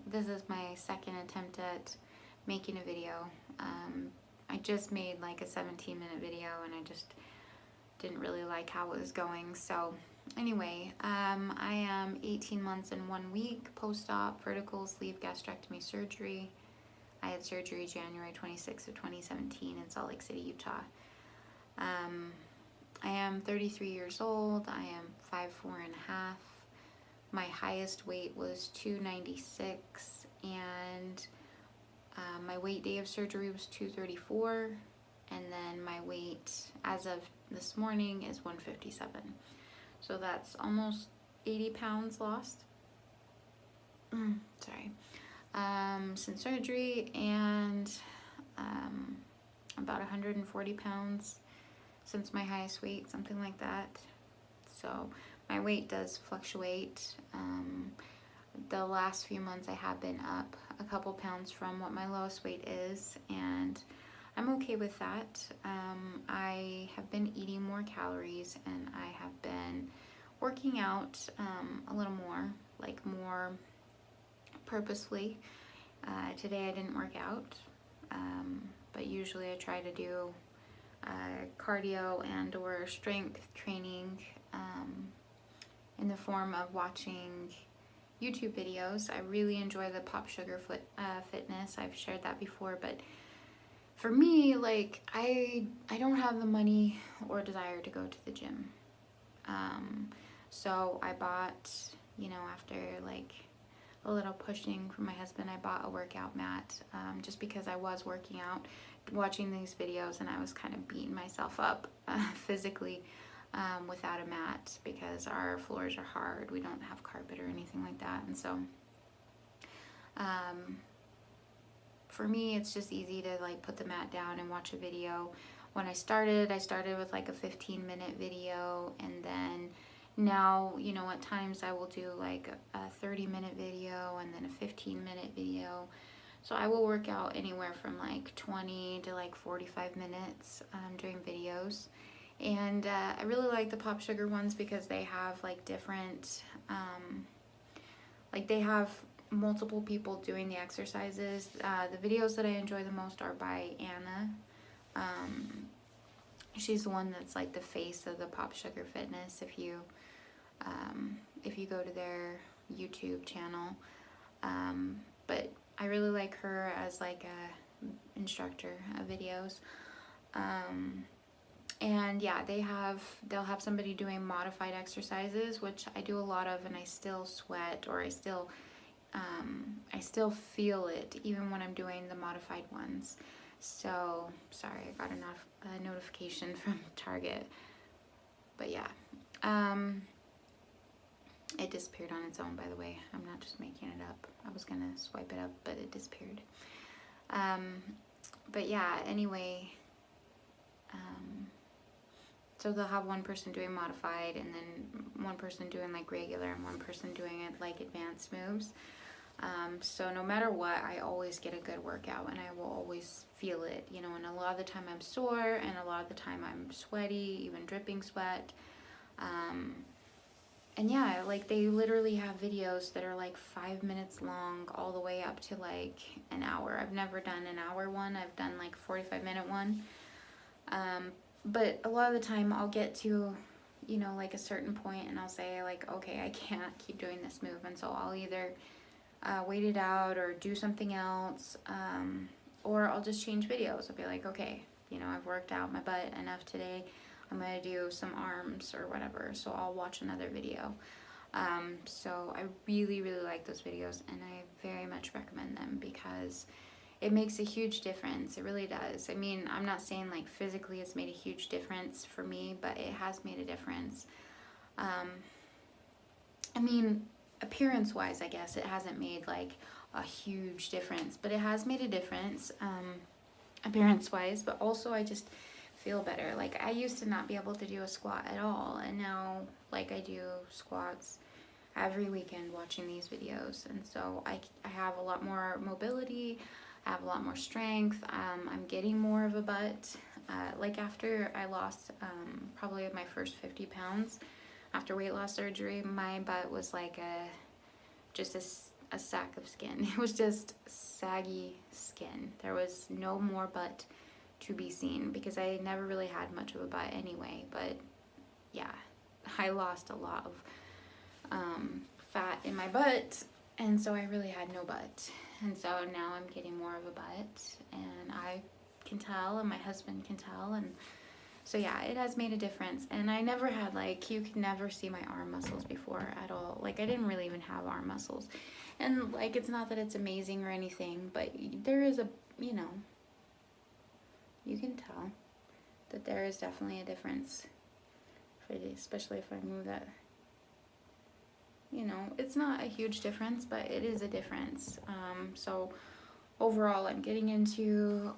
This is my second attempt at making a video. I just made like a 17-minute video and I just didn't really like how it was going. So anyway, I am 18 months and 1 week post-op vertical sleeve gastrectomy surgery. I had surgery January 26th of 2017 in Salt Lake City, Utah. I am 33 years old. I am 5'4" and a half. My highest weight was 296, and my weight day of surgery was 234, and then my weight as of this morning is 157. So that's almost 80 pounds lost. Sorry. Since surgery, and about 140 pounds since my highest weight, something like that. So my weight does fluctuate. The last few months I have been up a couple pounds from what my lowest weight is, and I'm okay with that. I have been eating more calories, and I have been working out a little more, like more purposefully. Today I didn't work out, but usually I try to do cardio and or strength training in the form of watching YouTube videos. I really enjoy the Pop Sugar Fitness. I've shared that before, but for me, like, I don't have the money or desire to go to the gym. So I bought, you know, after like a little pushing from my husband, I bought a workout mat, just because I was working out, watching these videos, and I was kind of beating myself up physically without a mat, because our floors are hard. We don't have carpet or anything like that, and so for me it's just easy to like put the mat down and watch a video. When I started with like a 15-minute video, and then now, you know, at times I will do like a 30-minute video and then a 15-minute video. So I will work out anywhere from like 20 to like 45 minutes during videos. And I really like the Pop Sugar ones because they have like different, like they have multiple people doing the exercises. The videos that I enjoy the most are by Anna. She's the one that's like the face of the Pop Sugar Fitness if you go to their YouTube channel. But I really like her as like a instructor of videos. And yeah, they'll have somebody doing modified exercises, which I do a lot of, and I still sweat, or I still feel it even when I'm doing the modified ones. So sorry, I got a notification from Target, but yeah, it disappeared on its own, by the way. I'm not just making it up. I was gonna swipe it up, but it disappeared. But yeah, anyway, so they'll have one person doing modified, and then one person doing like regular, and one person doing it like advanced moves. So no matter what, I always get a good workout, and I will always feel it, you know, and a lot of the time I'm sore, and a lot of the time I'm sweaty, even dripping sweat. And yeah, like they literally have videos that are like 5 minutes long all the way up to like an hour. I've never done an hour one. I've done like 45-minute one. But a lot of the time I'll get to, you know, like a certain point, and I'll say like, okay, I can't keep doing this move. And so I'll either wait it out or do something else, or I'll just change videos. I'll be like, okay, you know, I've worked out my butt enough today. I'm gonna do some arms or whatever, so I'll watch another video. So I really, really like those videos, and I very much recommend them because it makes a huge difference. It really does. I mean, I'm not saying like physically it's made a huge difference for me, but it has made a difference. I mean, appearance-wise, I guess it hasn't made like a huge difference, but it has made a difference, appearance-wise, but also I just feel better. Like I used to not be able to do a squat at all, and now like I do squats every weekend watching these videos, and so I have a lot more mobility, I have a lot more strength, I'm getting more of a butt. Like after I lost probably my first 50 pounds after weight loss surgery, my butt was like just a sack of skin. It was just saggy skin. There was no more butt to be seen because I never really had much of a butt anyway. But yeah, I lost a lot of fat in my butt, and so I really had no butt. And so now I'm getting more of a butt, and I can tell, and my husband can tell, and so yeah, it has made a difference. And I never had, like, you could never see my arm muscles before at all. Like, I didn't really even have arm muscles. And like, it's not that it's amazing or anything, but there is a, you know, you can tell that there is definitely a difference, especially if I move that. You know, it's not a huge difference, but it is a difference. So overall, I'm getting into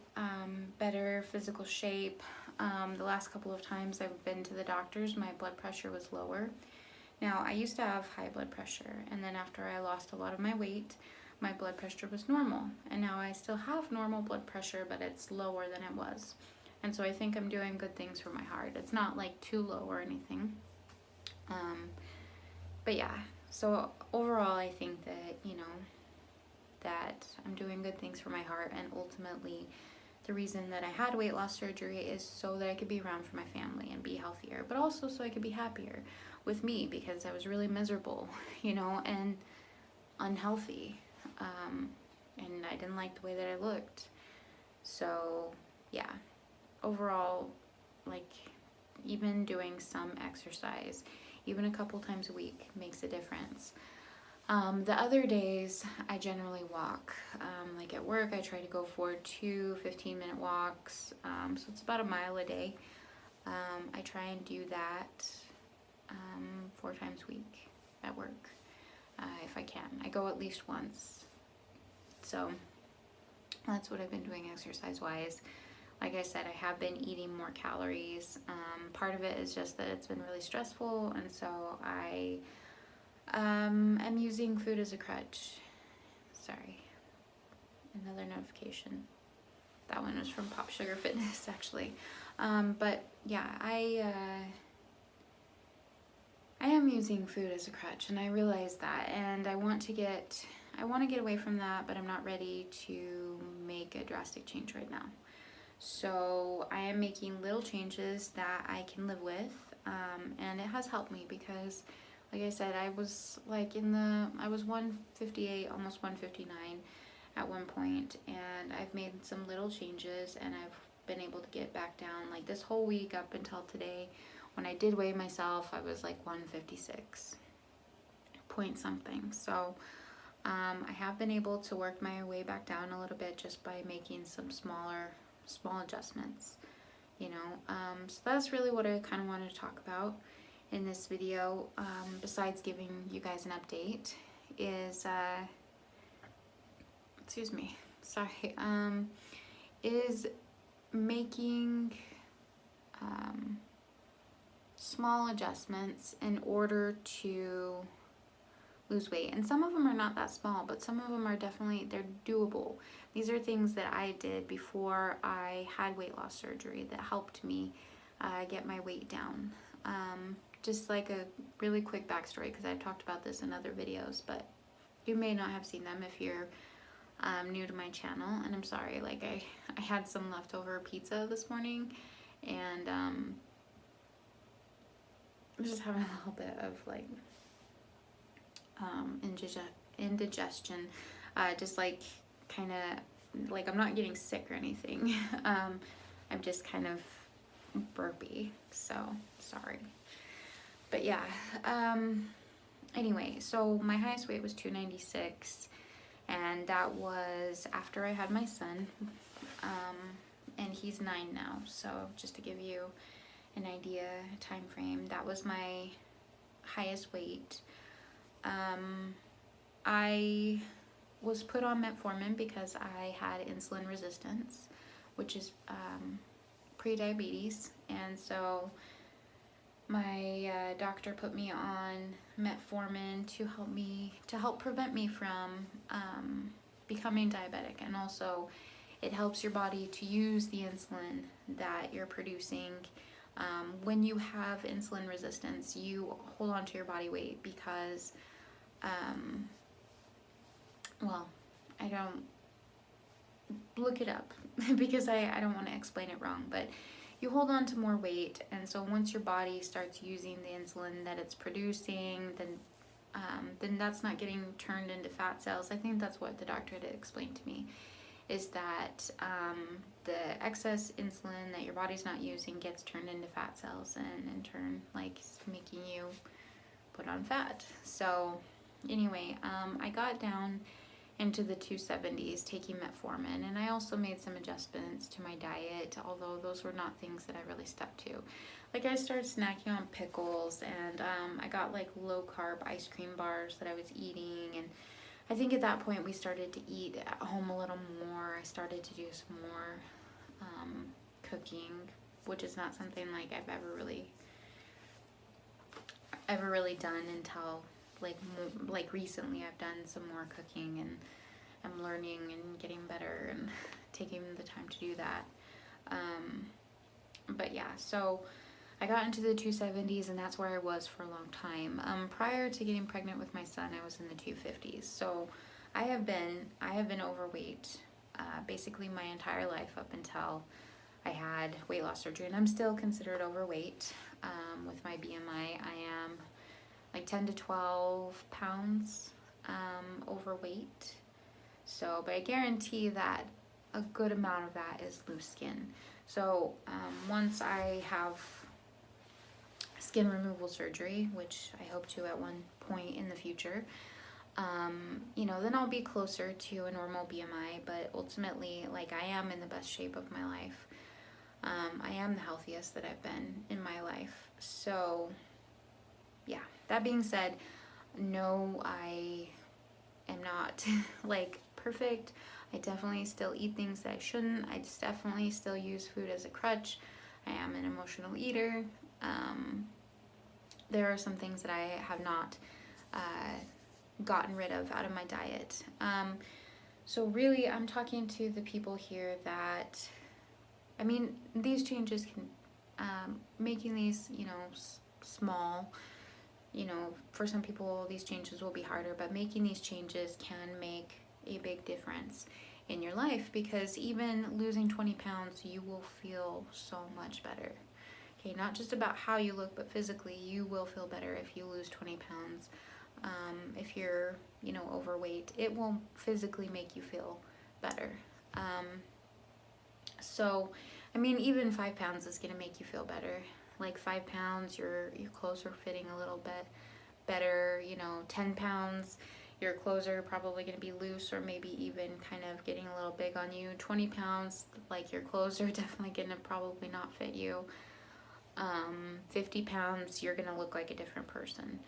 better physical shape. The last couple of times I've been to the doctors, my blood pressure was lower. Now, I used to have high blood pressure, and then after I lost a lot of my weight, my blood pressure was normal. And now I still have normal blood pressure, but it's lower than it was. And so I think I'm doing good things for my heart. It's not like too low or anything. But yeah, so overall, I think that, you know, that I'm doing good things for my heart, and ultimately the reason that I had weight loss surgery is so that I could be around for my family and be healthier, but also so I could be happier with me, because I was really miserable, you know, and unhealthy, and I didn't like the way that I looked. So yeah, overall, like, even doing some exercise, even a couple times a week, makes a difference. The other days, I generally walk. Like at work, I try to go for 2 15-minute walks. So it's about a mile a day. I try and do that 4 times a week at work, if I can. I go at least once. So that's what I've been doing exercise-wise. Like I said, I have been eating more calories. Part of it is just that it's been really stressful, and so I I'm using food as a crutch. Sorry, another notification. That one was from Pop Sugar Fitness, actually. But yeah, I am using food as a crutch, and I realize that, and I want to get away from that, but I'm not ready to make a drastic change right now. So I am making little changes that I can live with, and it has helped me because, like I said, I was like I was 158, almost 159 at one point, and I've made some little changes, and I've been able to get back down. Like this whole week up until today, when I did weigh myself, I was like 156 point something. So I have been able to work my way back down a little bit just by making some small adjustments, you know. So that's really what I kind of wanted to talk about in this video, besides giving you guys an update, is excuse me, sorry, is making small adjustments in order to lose weight. And some of them are not that small, but some of them are definitely, they're doable. These are things that I did before I had weight loss surgery that helped me get my weight down. Just like a really quick backstory, because I've talked about this in other videos, but you may not have seen them if you're new to my channel. And I'm sorry, like I had some leftover pizza this morning, and I'm just having a little bit of like indigestion, just like kind of like I'm not getting sick or anything. I'm just kind of burpy, so sorry. But yeah, anyway, so my highest weight was 296, and that was after I had my son, and he's 9 now. So just to give you an idea, time frame, that was my highest weight. I was put on metformin because I had insulin resistance, which is pre-diabetes, and so my doctor put me on metformin to help prevent me from becoming diabetic, and also it helps your body to use the insulin that you're producing. When you have insulin resistance, you hold on to your body weight because well, I don't, look it up because I don't want to explain it wrong, but you hold on to more weight, and so once your body starts using the insulin that it's producing, then that's not getting turned into fat cells. I think that's what the doctor had explained to me, is that the excess insulin that your body's not using gets turned into fat cells, and in turn, like, making you put on fat. So anyway, I got down into the 270s taking metformin, and I also made some adjustments to my diet, although those were not things that I really stuck to. Like, I started snacking on pickles, and I got like low carb ice cream bars that I was eating, and I think at that point we started to eat at home a little more. I started to do some more cooking, which is not something like I've ever really done until like recently. I've done some more cooking, and I'm learning and getting better and taking the time to do that. But yeah, so I got into the 270s, and that's where I was for a long time. Prior to getting pregnant with my son, I was in the 250s. So I have been overweight basically my entire life up until I had weight loss surgery, and I'm still considered overweight. With my BMI, I am like 10 to 12 pounds overweight. So, but I guarantee that a good amount of that is loose skin. So once I have skin removal surgery, which I hope to at one point in the future, you know, then I'll be closer to a normal BMI. But ultimately, like, I am in the best shape of my life. I am the healthiest that I've been in my life. So yeah, that being said, no, I am not like perfect. I definitely still eat things that I shouldn't. I just definitely still use food as a crutch. I am an emotional eater. There are some things that I have not gotten rid of out of my diet. So really, I'm talking to the people here that, I mean, these changes can, making these, you know, small, you know, for some people these changes will be harder, but making these changes can make a big difference in your life, because even losing 20 pounds, you will feel so much better. Okay, not just about how you look, but physically you will feel better if you lose 20 pounds. If you're, you know, overweight, it will physically make you feel better. So, I mean, even 5 pounds is going to make you feel better. Like 5 pounds, your clothes are fitting a little bit better. You know, 10 pounds, your clothes are probably going to be loose, or maybe even kind of getting a little big on you. 20 pounds, like, your clothes are definitely going to probably not fit you. 50 pounds, you're going to look like a different person.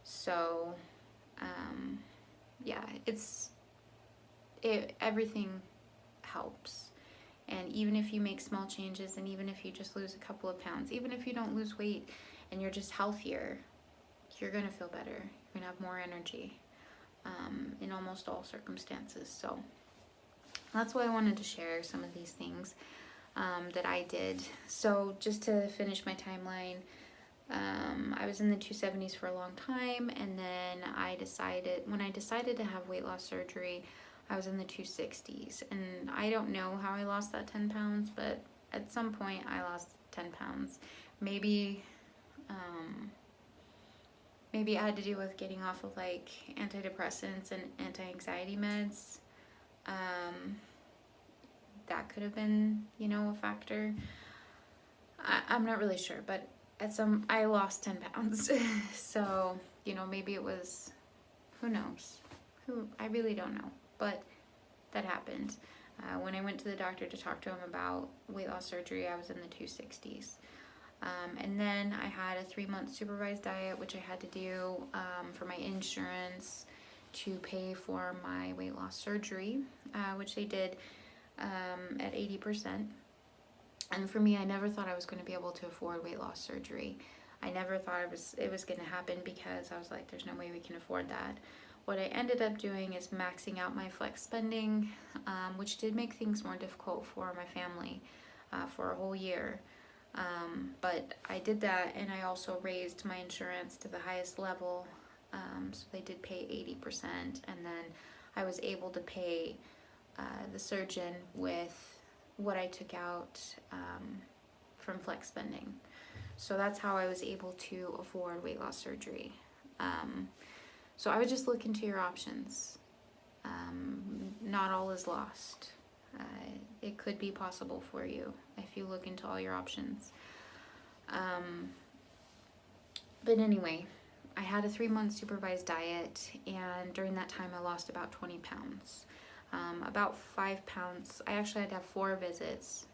So, yeah, everything helps. And even if you make small changes, and even if you just lose a couple of pounds, even if you don't lose weight and you're just healthier, you're going to feel better. You're going to have more energy in almost all circumstances. So that's why I wanted to share some of these things that I did. So just to finish my timeline, I was in the 270s for a long time, and then when I decided to have weight loss surgery, I was in the 260s, and I don't know how I lost that 10 pounds, but at some point I lost 10 pounds. Maybe it had to do with getting off of like antidepressants and anti-anxiety meds. That could have been, you know, a factor. I'm not really sure, but I lost 10 pounds. So, you know, maybe it was, who knows? I really don't know. But that happened. When I went to the doctor to talk to him about weight loss surgery, I was in the 260s. And then I had a 3-month supervised diet, which I had to do for my insurance to pay for my weight loss surgery, which they did at 80%. And for me, I never thought I was going to be able to afford weight loss surgery. I never thought it was going to happen, because I was like, there's no way we can afford that. What I ended up doing is maxing out my flex spending, which did make things more difficult for my family for a whole year. But I did that, and I also raised my insurance to the highest level. So they did pay 80%, and then I was able to pay the surgeon with what I took out from flex spending. So that's how I was able to afford weight loss surgery. So I would just look into your options. Not all is lost. It could be possible for you if you look into all your options. But anyway, I had a 3-month supervised diet, and during that time I lost about 20 pounds. About 5 pounds. I actually had to have 4 visits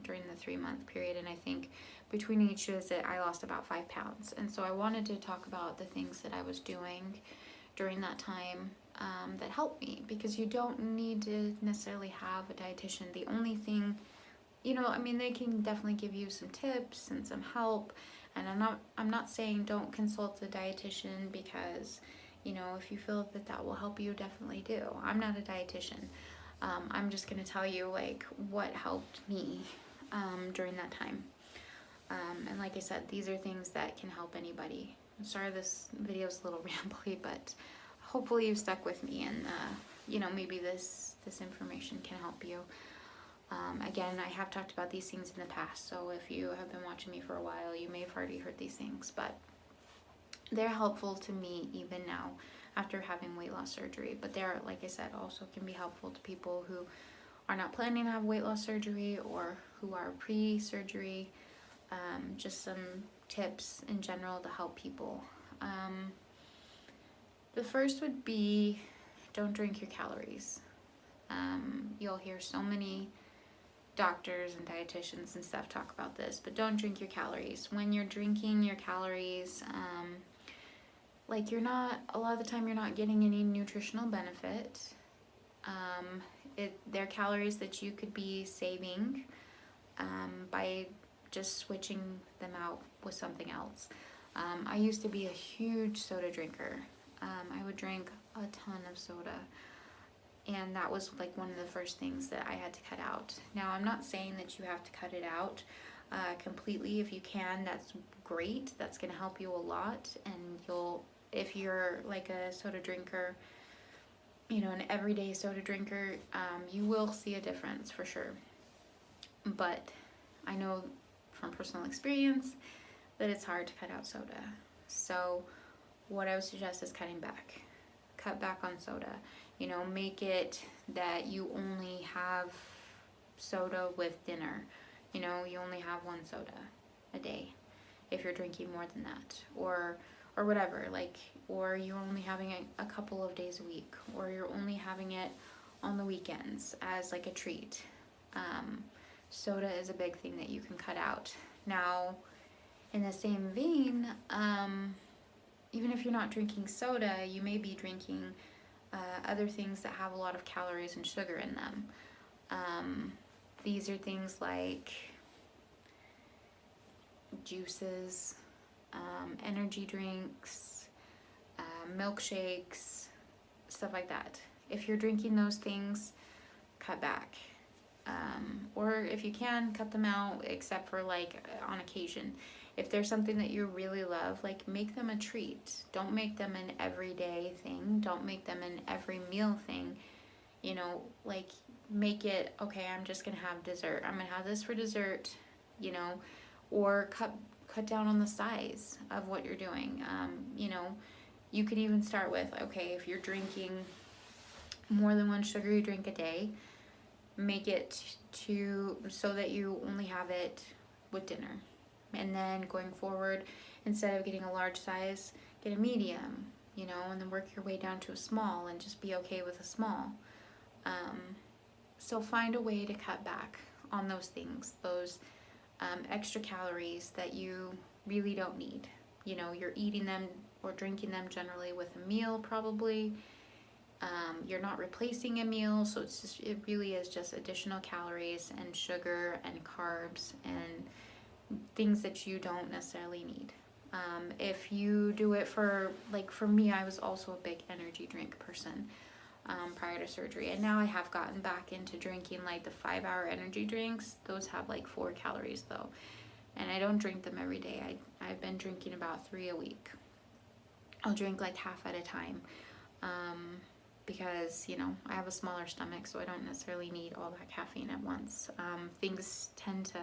during the 3-month period, and I think between each visit I lost about 5 pounds. And so I wanted to talk about the things that I was doing during that time that helped me, because you don't need to necessarily have a dietitian. The only thing, you know, I mean, they can definitely give you some tips and some help, and I'm not saying don't consult a dietitian, because, you know, if you feel that that will help you, definitely do. I'm not a dietitian. I'm just going to tell you like what helped me during that time. And like I said, these are things that can help anybody. I'm sorry this video is a little rambly, but hopefully you stuck with me, and you know, maybe this information can help you. Again, I have talked about these things in the past, so if you have been watching me for a while, you may have already heard these things, but they're helpful to me even now after having weight loss surgery. But they're, like I said, also can be helpful to people who are not planning to have weight loss surgery or who are pre-surgery. Just some tips in general to help people. The first would be, don't drink your calories. You'll hear so many doctors and dietitians and stuff talk about this, but don't drink your calories. When you're drinking your calories, like a lot of the time you're not getting any nutritional benefit. They're calories that you could be saving by just switching them out with something else. I used to be a huge soda drinker. I would drink a ton of soda, and that was like one of the first things that I had to cut out. Now, I'm not saying that you have to cut it out completely. If you can, that's great. That's going to help you a lot, and if you're like a soda drinker, you know, an everyday soda drinker, you will see a difference for sure. But I know from personal experience that it's hard to cut out soda. So what I would suggest is cutting back. Cut back on soda. You know, make it that you only have soda with dinner. You know, you only have 1 soda a day if you're drinking more than that, or whatever, like, or you're only having it a couple of days a week, or you're only having it on the weekends as like a treat. Soda is a big thing that you can cut out. Now, in the same vein, even if you're not drinking soda, you may be drinking other things that have a lot of calories and sugar in them. These are things like juices, energy drinks, milkshakes, stuff like that. If you're drinking those things, cut back. Or if you can, cut them out, except for like on occasion. If there's something that you really love, like, make them a treat. Don't make them an everyday thing. Don't make them an every meal thing. You know, like, make it, okay, I'm just gonna have dessert. I'm gonna have this for dessert, you know, or cut down on the size of what you're doing. You know, you could even start with, okay, if you're drinking more than 1 sugary drink a day, make it so that you only have it with dinner. And then going forward, instead of getting a large size, get a medium, you know, and then work your way down to a small, and just be okay with a small. So find a way to cut back on those things, those extra calories that you really don't need. You know, you're eating them or drinking them generally with a meal probably. You're not replacing a meal, so it really is just additional calories and sugar and carbs and things that you don't necessarily need. If you do it for me, I was also a big energy drink person prior to surgery, and now I have gotten back into drinking like the 5-hour energy drinks. Those have like 4 calories though, and I don't drink them every day. I've been drinking about 3 a week. I'll drink like half at a time. because, you know, I have a smaller stomach, so I don't necessarily need all that caffeine at once. Things tend to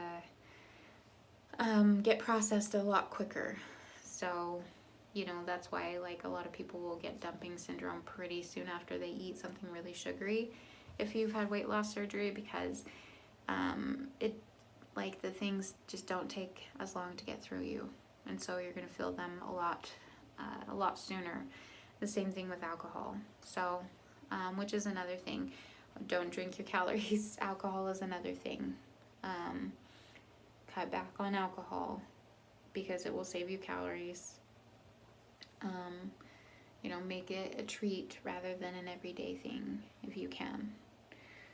get processed a lot quicker. So, you know, that's why like a lot of people will get dumping syndrome pretty soon after they eat something really sugary if you've had weight loss surgery, because it, like, the things just don't take as long to get through you, and so you're going to feel them a lot sooner. The same thing with alcohol. So, which is another thing. Don't drink your calories. Alcohol is another thing. Cut back on alcohol because it will save you calories. You know, make it a treat rather than an everyday thing if you can.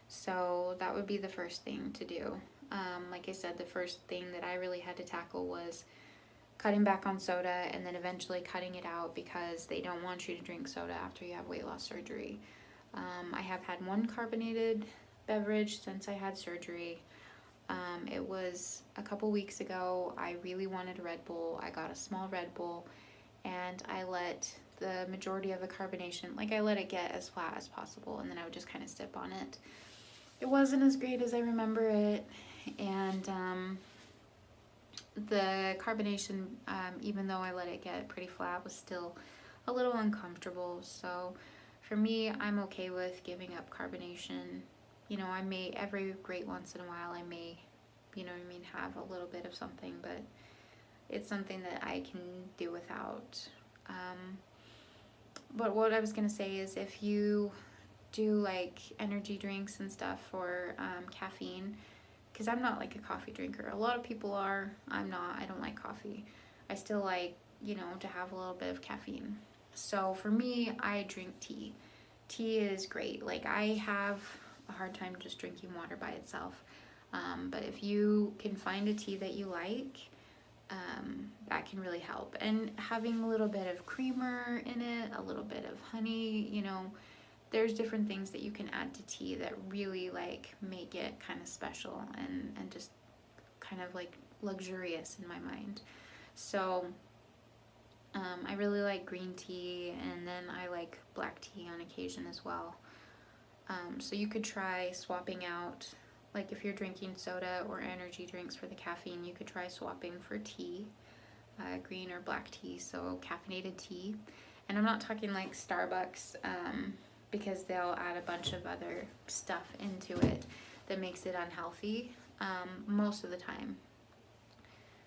So that would be the first thing to do. Like I said, the first thing that I really had to tackle was cutting back on soda, and then eventually cutting it out because they don't want you to drink soda after you have weight loss surgery. I have had one carbonated beverage since I had surgery. It was a couple weeks ago. I really wanted a Red Bull. I got a small Red Bull, and I let the majority of the carbonation, like, I let it get as flat as possible, and then I would just kind of sip on it. It wasn't as great as I remember it, and the carbonation, even though I let it get pretty flat, was still a little uncomfortable. So for me, I'm okay with giving up carbonation. You know, I may, every great once in a while, I may, you know what I mean, have a little bit of something, but it's something that I can do without. But what I was going to say is, if you do like energy drinks and stuff for caffeine, because I'm not like a coffee drinker. A lot of people are. I'm not. I don't like coffee. I still like, you know, to have a little bit of caffeine. So for me, I drink tea. Tea is great. Like, I have a hard time just drinking water by itself. But if you can find a tea that you like, that can really help. And having a little bit of creamer in it, a little bit of honey, you know, there's different things that you can add to tea that really like make it kind of special and just kind of like luxurious in my mind. So I really like green tea, and then I like black tea on occasion as well. So you could try swapping out, like, if you're drinking soda or energy drinks for the caffeine, you could try swapping for tea, green or black tea, so caffeinated tea. And I'm not talking like Starbucks, because they'll add a bunch of other stuff into it that makes it unhealthy most of the time.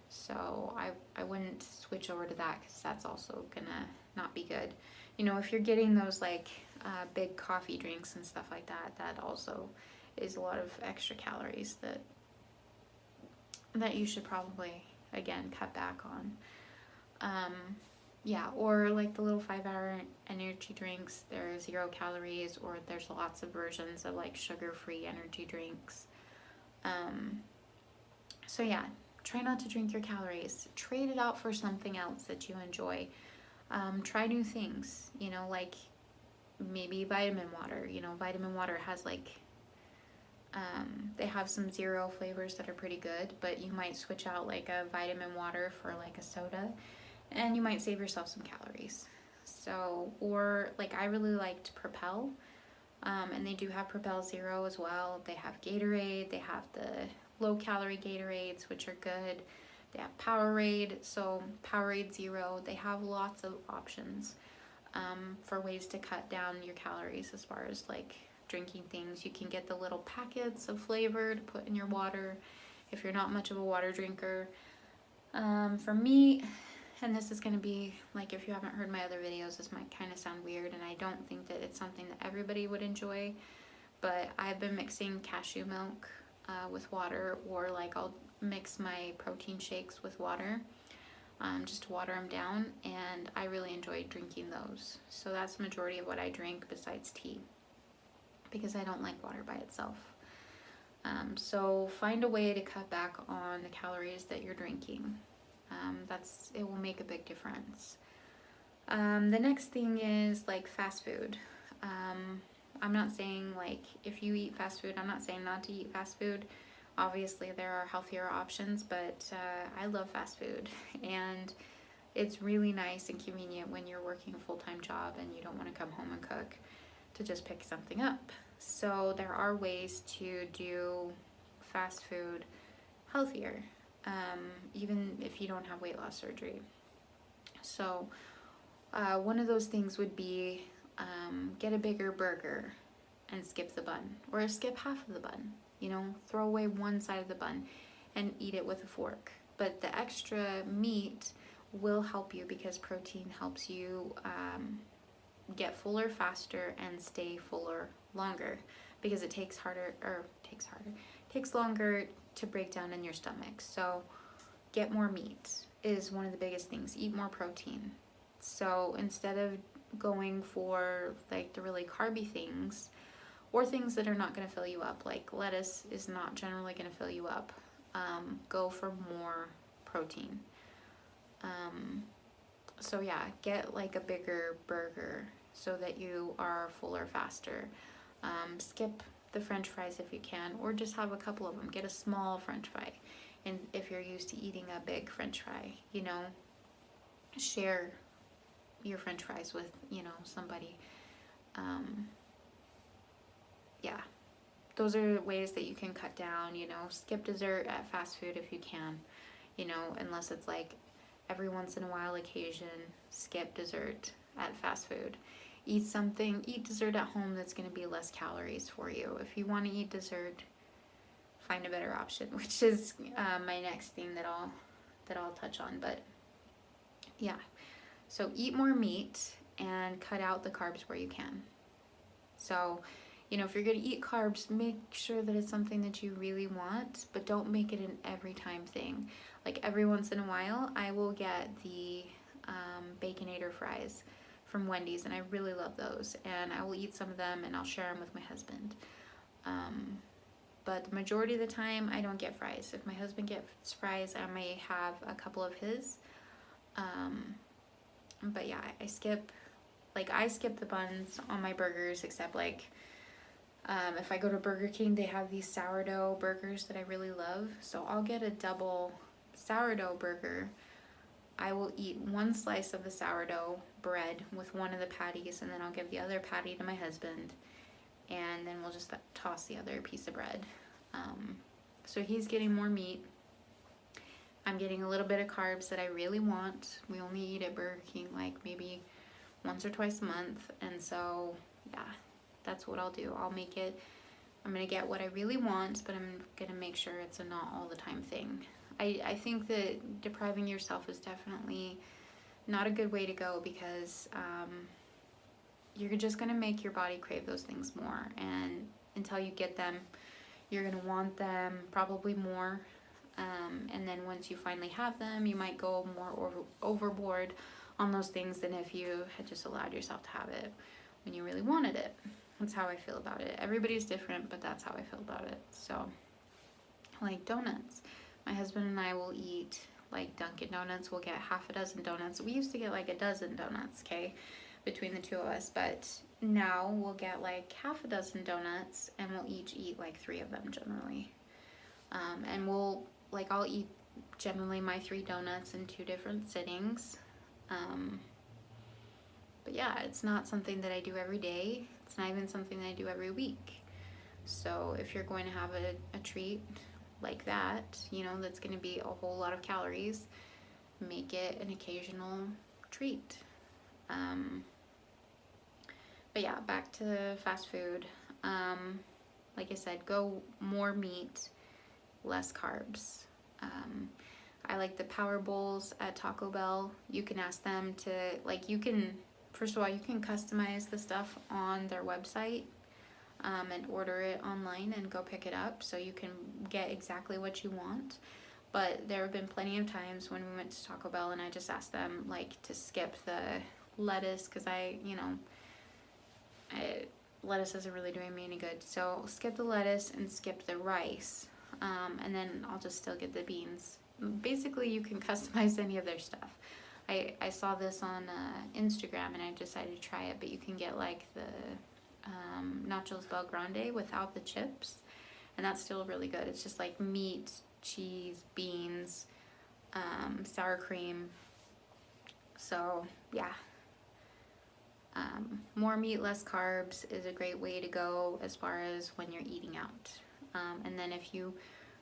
So I wouldn't switch over to that, because that's also gonna not be good. You know, if you're getting those like big coffee drinks and stuff like that, that also is a lot of extra calories that you should probably, again, cut back on. Yeah, or like the little 5-hour energy drinks, they're 0 calories, or there's lots of versions of like sugar-free energy drinks. So yeah, try not to drink your calories. Trade it out for something else that you enjoy. Try new things, you know, like maybe vitamin water. You know, vitamin water has like, they have some 0 flavors that are pretty good, but you might switch out like a vitamin water for like a soda, and you might save yourself some calories. So, or like, I really liked Propel, and they do have Propel Zero as well. They have Gatorade, they have the low calorie Gatorades, which are good. They have Powerade, so Powerade Zero. They have lots of options for ways to cut down your calories as far as like drinking things. You can get the little packets of flavor to put in your water if you're not much of a water drinker. For me, and this is going to be like, if you haven't heard my other videos, this might kind of sound weird, and I don't think that it's something that everybody would enjoy, but I've been mixing cashew milk with water, or like I'll mix my protein shakes with water, just to water them down, and I really enjoy drinking those. So that's the majority of what I drink besides tea, because I don't like water by itself. So find a way to cut back on the calories that you're drinking. It will make a big difference. The next thing is like fast food. I'm not saying like if you eat fast food, I'm not saying not to eat fast food. Obviously there are healthier options, but I love fast food, and it's really nice and convenient when you're working a full-time job and you don't want to come home and cook. to just pick something up. So there are ways to do fast food healthier, even if you don't have weight loss surgery. So one of those things would be get a bigger burger and skip the bun, or skip half of the bun, you know, throw away one side of the bun and eat it with a fork. But the extra meat will help you because protein helps you get fuller faster and stay fuller longer, because it takes longer to break down in your stomach. So get more meat is one of the biggest things. Eat more protein. So instead of going for like the really carby things, or things that are not going to fill you up, like lettuce is not generally going to fill you up, go for more protein. So yeah, get like a bigger burger so that you are fuller faster. Skip the french fries if you can, or just have a couple of them. Get a small french fry. And if you're used to eating a big french fry, you know, share your french fries with, you know, somebody. Yeah, those are ways that you can cut down, you know. Skip dessert at fast food if you can, you know, unless it's like every once in a while occasion. Skip dessert at fast food. Eat dessert at home that's going to be less calories for you. If you want to eat dessert, find a better option, which is my next thing that I'll touch on. But yeah, so eat more meat and cut out the carbs where you can. So, you know, if you're going to eat carbs, make sure that it's something that you really want, but don't make it an every time thing. Like every once in a while, I will get the Baconator fries from Wendy's, and I really love those. And I will eat some of them, and I'll share them with my husband. But the majority of the time, I don't get fries. If my husband gets fries, I may have a couple of his. But yeah, I skip the buns on my burgers, except like if I go to Burger King, they have these sourdough burgers that I really love. So I'll get a double sourdough burger. I will eat one slice of the sourdough bread with one of the patties, and then I'll give the other patty to my husband, and then we'll just toss the other piece of bread. So he's getting more meat. I'm getting a little bit of carbs that I really want. We only eat at Burger King like maybe once or twice a month, and so yeah, that's what I'll do. I'm gonna get what I really want, but I'm gonna make sure it's a not all the time thing. I think that depriving yourself is definitely not a good way to go, because you're just gonna make your body crave those things more, and until you get them, you're gonna want them probably more. And then once you finally have them, you might go more overboard on those things than if you had just allowed yourself to have it when you really wanted it. That's how I feel about it. Everybody's different, but that's how I feel about it. So, like donuts. My husband and I will eat like Dunkin' Donuts. We'll get half a dozen donuts. We used to get like a dozen donuts, okay, between the two of us. But now we'll get like half a dozen donuts, and we'll each eat like 3 of them generally. And I'll eat generally my 3 donuts in 2 different sittings. But yeah, it's not something that I do every day. It's not even something that I do every week. So if you're going to have a treat like that, you know, that's going to be a whole lot of calories, make it an occasional treat. But yeah, back to fast food. Like I said, go more meat, less carbs. I like the Power Bowls at Taco Bell. You can ask them to, first of all, you can customize the stuff on their website, and order it online and go pick it up, so you can get exactly what you want. But there have been plenty of times when we went to Taco Bell and I just asked them to skip the lettuce, because lettuce isn't really doing me any good. So skip the lettuce and skip the rice, and then I'll just still get the beans. Basically, you can customize any of their stuff. I saw this on Instagram and I decided to try it, but you can get like the Nachos Bel Grande without the chips, and that's still really good. It's just like meat, cheese, beans, sour cream. So yeah, More meat, less carbs is a great way to go as far as when you're eating out. And then if you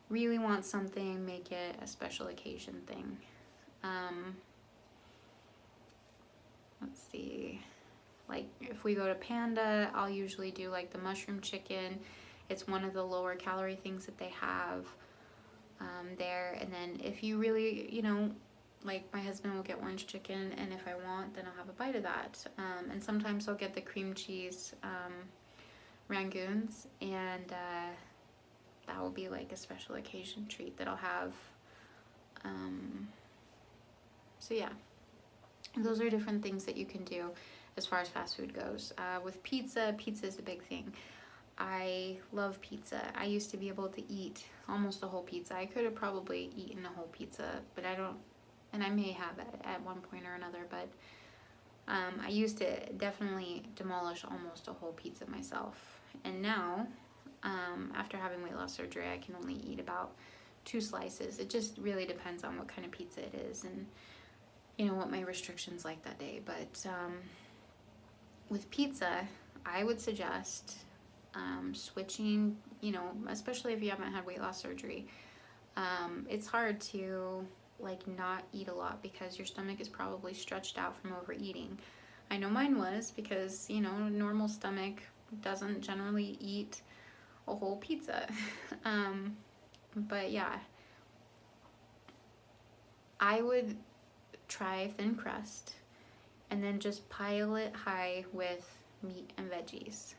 really want something, make it a special occasion thing. Let's see, like if we go to Panda, I'll usually do like the mushroom chicken. It's one of the lower calorie things that they have there. And then if you really, you know, like my husband will get orange chicken, and if I want, then I'll have a bite of that. And sometimes I'll get the cream cheese rangoons, and that will be like a special occasion treat that I'll have. So yeah, those are different things that you can do as far as fast food goes. With pizza, pizza is a big thing. I love pizza. I used to be able to eat almost a whole pizza. I could have probably eaten a whole pizza, but I don't, and I may have at one point or another, but I used to definitely demolish almost a whole pizza myself. And now, after having weight loss surgery, I can only eat about 2 slices. It just really depends on what kind of pizza it is and, you know, what my restrictions like that day. But with pizza, I would suggest switching, you know, especially if you haven't had weight loss surgery. It's hard to like not eat a lot because your stomach is probably stretched out from overeating. I know mine was, because, you know, normal stomach doesn't generally eat a whole pizza. But yeah, I would try thin crust and then just pile it high with meat and veggies.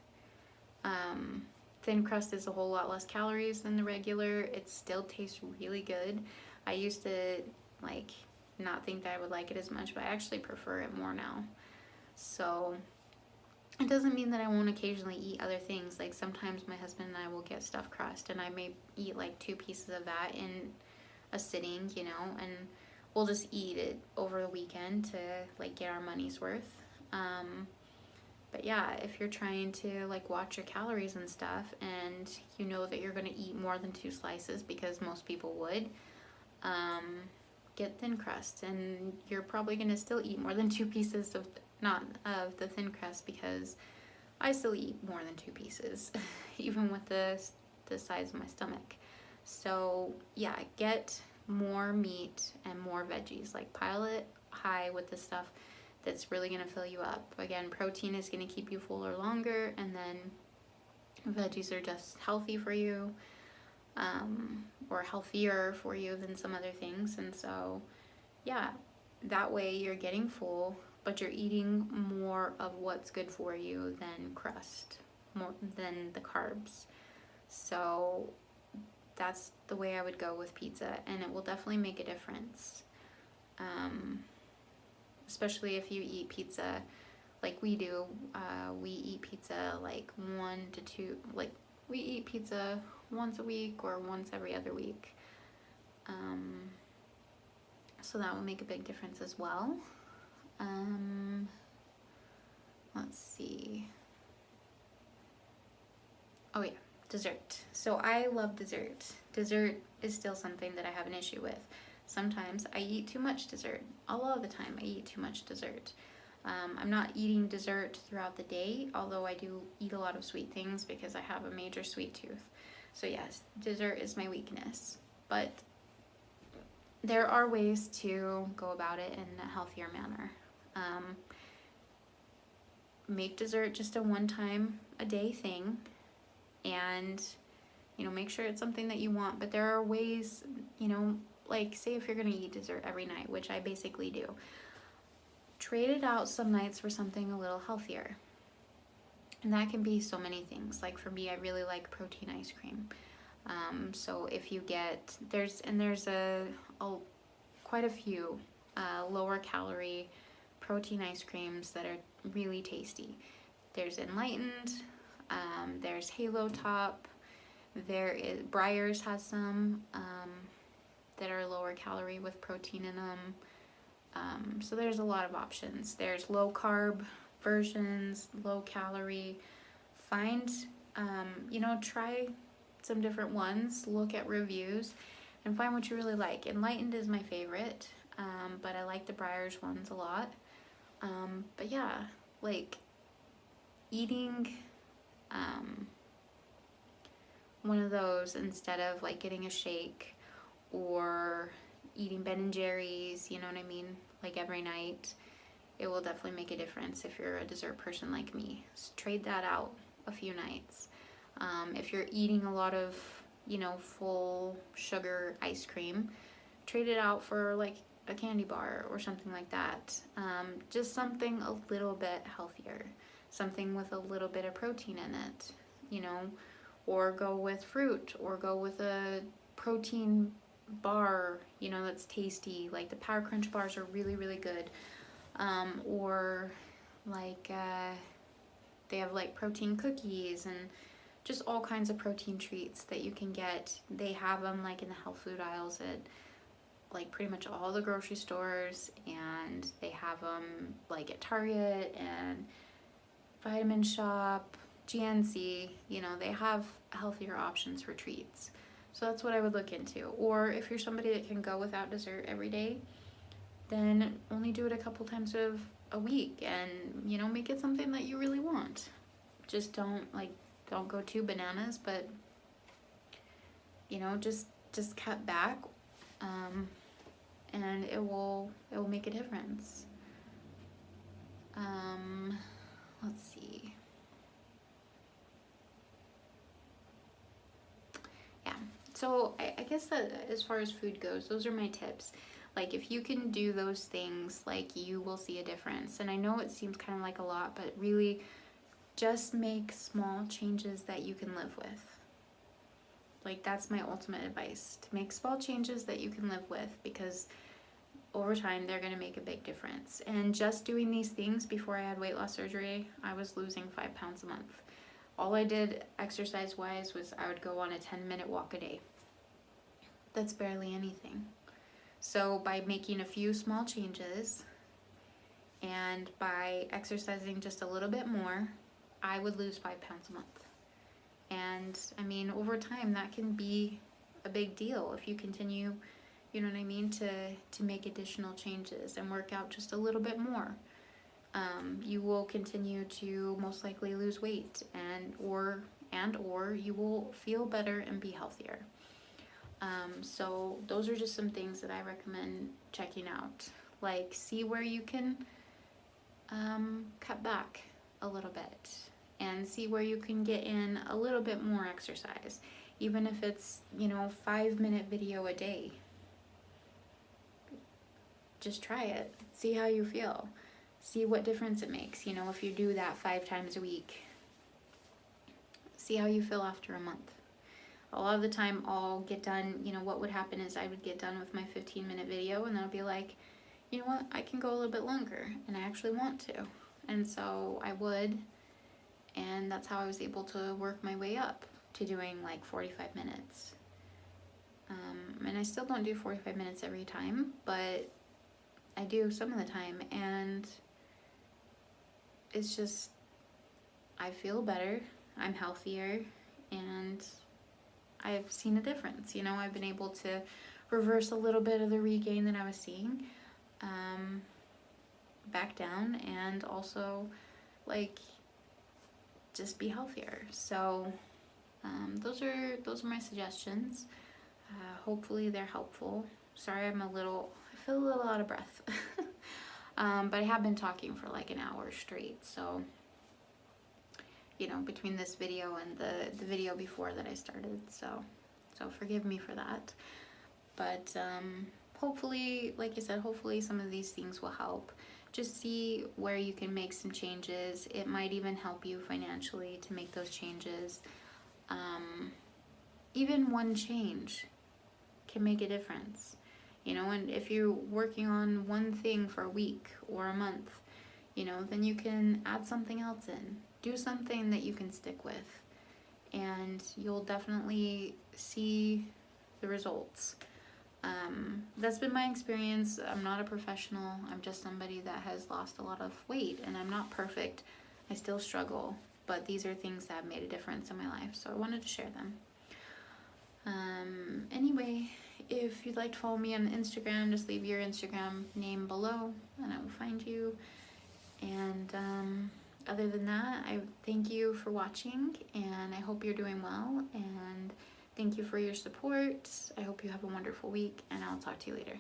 Thin crust is a whole lot less calories than the regular. It still tastes really good. I used to like not think that I would like it as much, but I actually prefer it more now. So it doesn't mean that I won't occasionally eat other things. Like sometimes my husband and I will get stuffed crust, and I may eat like 2 pieces of that in a sitting, you know, and we'll just eat it over the weekend to like get our money's worth. But yeah, if you're trying to like watch your calories and stuff, and you know that you're going to eat more than 2 slices, because most people would, get thin crust, and you're probably going to still eat more than 2 pieces of, not of the thin crust, because I still eat more than 2 pieces, even with the size of my stomach. So yeah, get more meat and more veggies. Like pile it high with the stuff that's really going to fill you up. Again, protein is going to keep you fuller longer, and then veggies are just healthy for you, or healthier for you than some other things. And so yeah, that way you're getting full, but you're eating more of what's good for you than crust, more than the carbs. So that's the way I would go with pizza, and it will definitely make a difference. Especially if you eat pizza like we do. We eat pizza like 1 to 2, like we eat pizza once a week or once every other week. So that will make a big difference as well. Let's see. Oh yeah, dessert. So I love dessert. Dessert is still something that I have an issue with. Sometimes I eat too much dessert. A lot of the time I eat too much dessert. I'm not eating dessert throughout the day, although I do eat a lot of sweet things because I have a major sweet tooth. So yes, dessert is my weakness. But there are ways to go about it in a healthier manner. Make dessert just a 1 time a day thing, and, you know, make sure it's something that you want. But there are ways, you know, like say if you're gonna eat dessert every night, which I basically do, trade it out some nights for something a little healthier. And that can be so many things. Like for me, I really like protein ice cream. So if you get, there's quite a few lower calorie protein ice creams that are really tasty. There's Enlightened, there's Halo Top, there is Breyers has some that are lower calorie with protein in them. So there's a lot of options. There's low carb versions, low calorie. Find, you know, try some different ones, look at reviews, and find what you really like. Enlightened is my favorite, but I like the Breyers ones a lot. But yeah, like eating one of those instead of like getting a shake, or eating Ben and Jerry's, you know what I mean, like every night, it will definitely make a difference if you're a dessert person like me. Just trade that out a few nights. If you're eating a lot of, you know, full sugar ice cream, trade it out for like a candy bar or something like that. Just something a little bit healthier, something with a little bit of protein in it, you know, or go with fruit, or go with a protein bar, you know, that's tasty. Like the Power Crunch bars are really, really good. Or like they have like protein cookies and just all kinds of protein treats that you can get. They have them like in the health food aisles at like pretty much all the grocery stores, and they have them like at Target and Vitamin Shop, GNC, you know, they have healthier options for treats. So that's what I would look into. Or if you're somebody that can go without dessert every day, then only do it a couple times of a week, and, you know, make it something that you really want. Just don't go too bananas, but, you know, just cut back, and it will make a difference. Let's see. Yeah, so I guess that as far as food goes, those are my tips. Like, if you can do those things, like, you will see a difference. And I know it seems kind of like a lot, but really just make small changes that you can live with. Like, that's my ultimate advice, to make small changes that you can live with, because over time they're going to make a big difference. And just doing these things before I had weight loss surgery, I was losing 5 pounds a month. All I did exercise wise was I would go on a 10-minute walk a day. That's barely anything. So by making a few small changes and by exercising just a little bit more, I would lose 5 pounds a month. And I mean, over time that can be a big deal if you continue, you know what I mean, to make additional changes and work out just a little bit more. You will continue to most likely lose weight, and or you will feel better and be healthier. So those are just some things that I recommend checking out. Like, see where you can cut back a little bit, and see where you can get in a little bit more exercise, even if it's, you know, 5-minute video a day. Just try it, see how you feel, see what difference it makes. You know, if you do that 5 times a week, see how you feel after a month. A lot of the time I'll get done, you know, what would happen is I would get done with my 15-minute video, and then I'll be like, you know what, I can go a little bit longer, and I actually want to. And so I would, and that's how I was able to work my way up to doing like 45 minutes. And I still don't do 45 minutes every time, but I do some of the time, and it's just, I feel better, I'm healthier, and I've seen a difference. You know, I've been able to reverse a little bit of the regain that I was seeing back down, and also like just be healthier. So those are my suggestions. Hopefully they're helpful. Sorry, I feel a little out of breath. But I have been talking for like an hour straight, so, you know, between this video and the video before that I started, so forgive me for that. But hopefully, like I said, hopefully some of these things will help. Just see where you can make some changes. It might even help you financially to make those changes. Even one change can make a difference. You know, and if you're working on one thing for a week or a month, you know, then you can add something else in. Do something that you can stick with, and you'll definitely see the results. That's been my experience. I'm not a professional. I'm just somebody that has lost a lot of weight, and I'm not perfect. I still struggle, but these are things that have made a difference in my life, so I wanted to share them. Anyway, if you'd like to follow me on Instagram, just leave your Instagram name below and I will find you. And other than that, I thank you for watching, and I hope you're doing well, and thank you for your support. I hope you have a wonderful week, and I'll talk to you later.